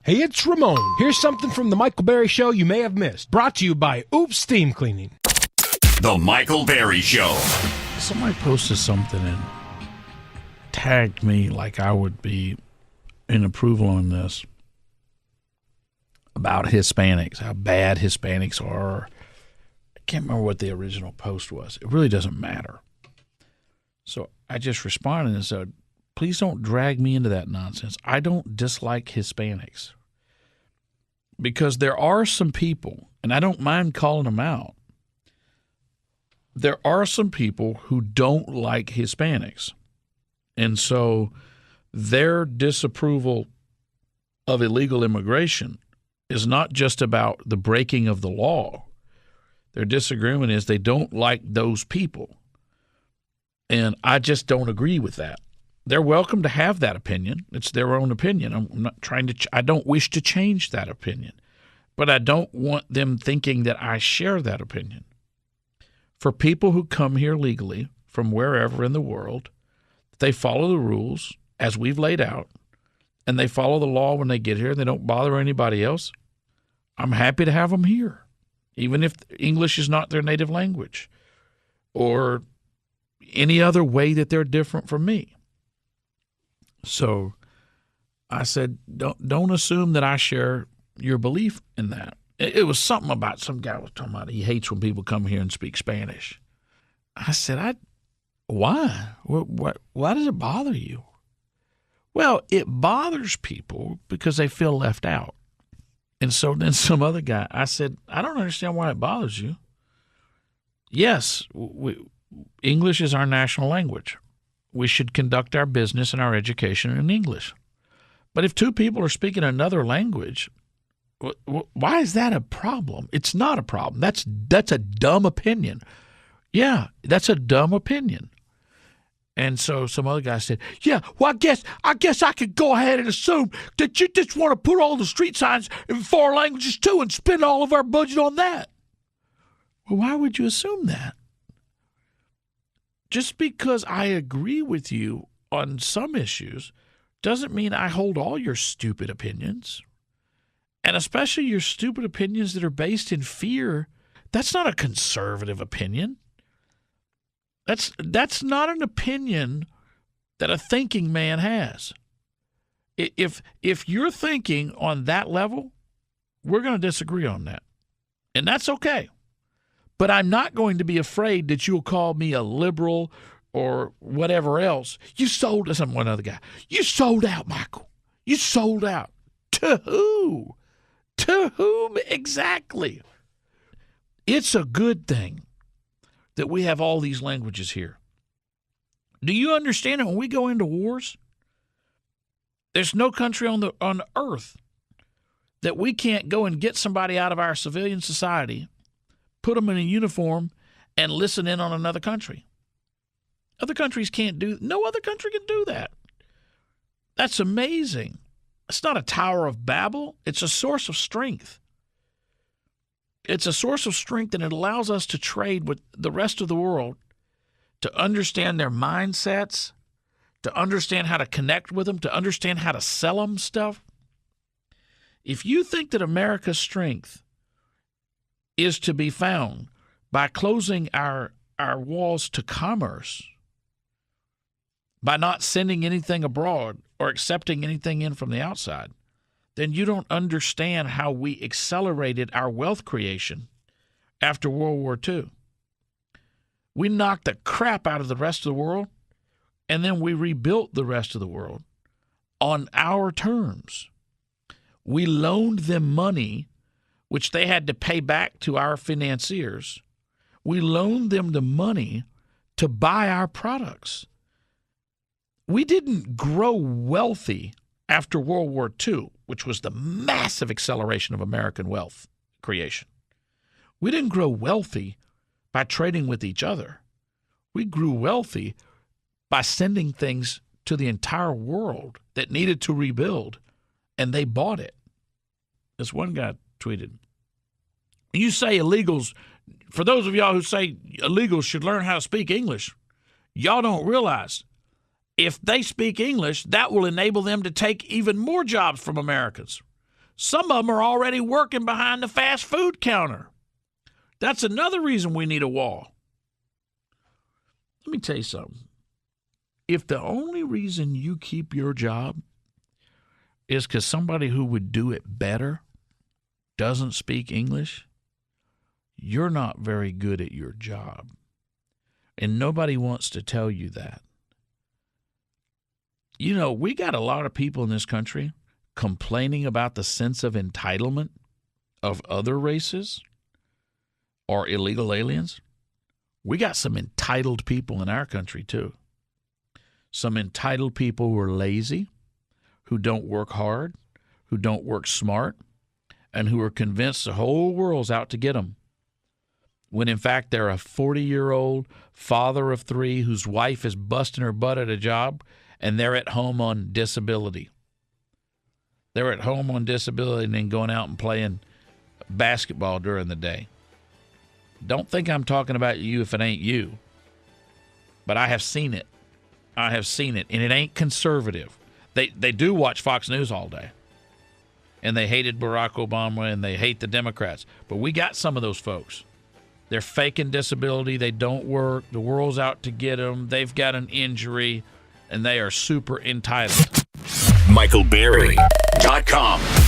Hey, it's Ramon. Here's something from the Michael Berry Show you may have missed. Brought to you by Oops Steam Cleaning. The Michael Berry Show. Somebody posted something and tagged me like I would be in approval on this about Hispanics, how bad Hispanics are. I can't remember what the original post was. It really doesn't matter. So I just responded and said, please don't drag me into that nonsense. I don't dislike Hispanics. Because there are some people, and I don't mind calling them out, there are some people who don't like Hispanics. And so their disapproval of illegal immigration is not just about the breaking of the law. Their disagreement is they don't like those people. And I just don't agree with that. They're welcome to have that opinion. It's their own opinion. I'm not trying to I don't wish to change that opinion. But I don't want them thinking that I share that opinion. For people who come here legally from wherever in the world, they follow the rules as we've laid out, and they follow the law when they get here, and they don't bother anybody else. I'm happy to have them here, even if English is not their native language or any other way that they're different from me. So I said, don't assume that I share your belief in that. It was something about some guy was talking about he hates when people come here and speak Spanish. I said, why? Why does it bother you? Well, it bothers people because they feel left out. And so then some other guy, I said, I don't understand why it bothers you. Yes, English is our national language. We should conduct our business and our education in English. But if two people are speaking another language, why is that a problem? It's not a problem. That's a dumb opinion. Yeah, that's a dumb opinion. And so some other guy said, yeah, well, I guess I could go ahead and assume that you just want to put all the street signs in foreign languages too and spend all of our budget on that. Well, why would you assume that? Just because I agree with you on some issues doesn't mean I hold all your stupid opinions. And especially your stupid opinions that are based in fear. That's not a conservative opinion. That's not an opinion that a thinking man has. If you're thinking on that level, we're going to disagree on that. And that's okay. But I'm not going to be afraid that you'll call me a liberal or whatever else. You sold us, one other guy. You sold out, Michael. You sold out. To who? To whom exactly? It's a good thing that we have all these languages here. Do you understand that when we go into wars, there's no country on earth that we can't go and get somebody out of our civilian society, put them in a uniform, and listen in on another country. Other countries can't do. No other country can do that. That's amazing. It's not a Tower of Babel. It's a source of strength. It's a source of strength, and it allows us to trade with the rest of the world, to understand their mindsets, to understand how to connect with them, to understand how to sell them stuff. If you think that America's strength is to be found by closing our walls to commerce, by not sending anything abroad or accepting anything in from the outside, then you don't understand how we accelerated our wealth creation after World War II. We knocked the crap out of the rest of the world, and then we rebuilt the rest of the world on our terms. We loaned them money, which they had to pay back to our financiers. We loaned them the money to buy our products. We didn't grow wealthy after World War II, which was the massive acceleration of American wealth creation. We didn't grow wealthy by trading with each other. We grew wealthy by sending things to the entire world that needed to rebuild, and they bought it. This one guy tweeted, you say illegals, for those of y'all who say illegals should learn how to speak English, y'all don't realize if they speak English, that will enable them to take even more jobs from Americans. Some of them are already working behind the fast food counter. That's another reason we need a wall. Let me tell you something. If the only reason you keep your job is because somebody who would do it better doesn't speak English, you're not very good at your job. And nobody wants to tell you that. You know, we got a lot of people in this country complaining about the sense of entitlement of other races or illegal aliens. We got some entitled people in our country, too. Some entitled people who are lazy, who don't work hard, who don't work smart, and who are convinced the whole world's out to get them. When, in fact, they're a 40-year-old father of 3 whose wife is busting her butt at a job, and they're at home on disability. They're at home on disability and then going out and playing basketball during the day. Don't think I'm talking about you if it ain't you. But I have seen it. I have seen it, and it ain't conservative. They do watch Fox News all day, and they hated Barack Obama, and they hate the Democrats. But we got some of those folks. They're faking disability. They don't work. The world's out to get them. They've got an injury, and they are super entitled. MichaelBerry.com.